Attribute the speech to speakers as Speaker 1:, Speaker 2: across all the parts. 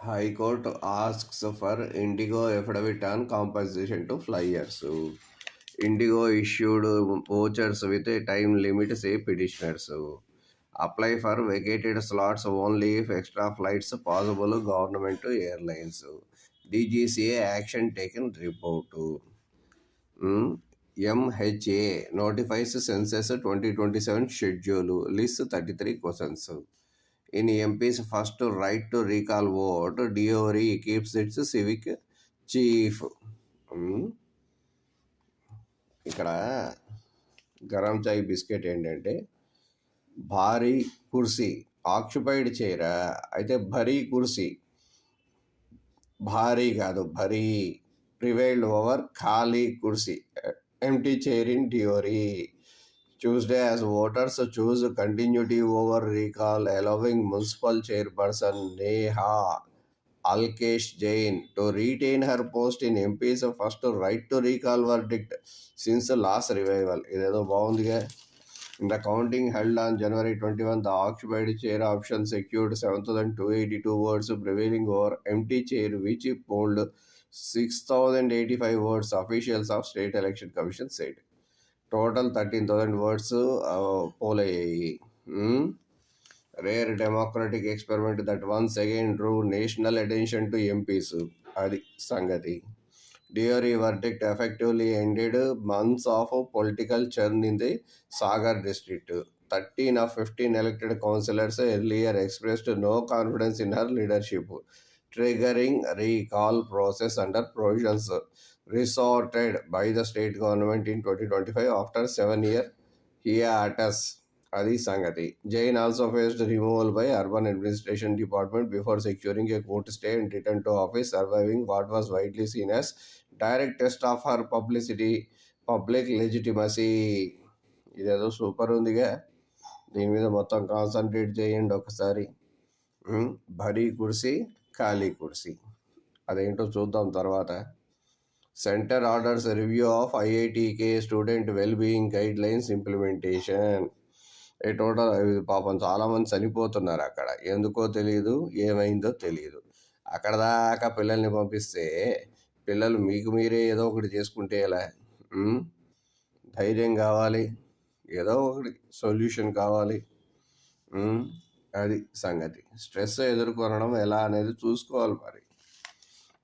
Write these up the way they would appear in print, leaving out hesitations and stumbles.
Speaker 1: High Court asks for Indigo affidavit on compensation to flyers. Indigo issued vouchers with a time limit, say petitioners. Apply for vacated slots only if extra flights possible, government to airlines. DGCA action taken report. MHA notifies census 2027 schedule, lists 33 questions. In MP's first right to recall vote, DORE keeps its civic chief. ఇక్కడ గరం చాయ్ biscuit ఏంటంటే భారీ కుర్సీ occupied చైరా అయితే భరీ కుర్సీ భారీ కాదు Bhari prevailed over ఖాళీ కుర్సీ empty chair in theory. Tuesday, as voters choose continuity over recall, allowing municipal chairperson Neha Alkesh Jain to retain her post in MP's first right to recall verdict since last revival. ఇదేదో బాగుందిగా. In the counting held on January 21, the occupied chair option secured 7,282 votes, prevailing over empty chair, which polled 6,085 votes, officials of State Election Commission said. Total 13,000 votes poll అయ్యాయి. Rare democratic experiment that once again Drew national attention to MPs. అది సంగతి. DORE verdict effectively ended months of political churn in the Sagar district. 13 of 15 elected councillors earlier expressed no confidence in her leadership, triggering recall process under provisions resorted by the state government in 2025 after 7-year hiatus. Adi Sangati. Jain also faced removal by Urban Administration Department before securing a court stay and return to office, surviving what was widely seen as direct test of her public legitimacy. ఇదేదో super ఉందిగా. దీని మీద మొత్తం concentrate చేయండి ఒకసారి. భరీ కుర్సీ ఖాళీ కుర్సీ అదేంటో చూద్దాం తర్వాత. Center orders a review of IITK student well-being guidelines implementation. A total పాపం చాలామంది చనిపోతున్నారు అక్కడ. ఎందుకో తెలియదు, ఏమైందో తెలియదు. అక్కడ దాకా పిల్లల్ని పంపిస్తే పిల్లలు మీకు మీరే ఏదో ఒకటి చేసుకుంటే ఎలా? ధైర్యం కావాలి, ఏదో ఒకటి సొల్యూషన్ కావాలి. అది సంగతి. స్ట్రెస్ ఎదుర్కొనడం ఎలా అనేది చూసుకోవాలి మరి.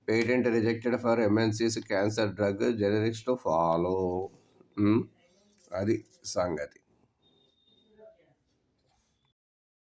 Speaker 1: Patent rejected for MNC's cancer drug, generics to follow. అది సంగతి.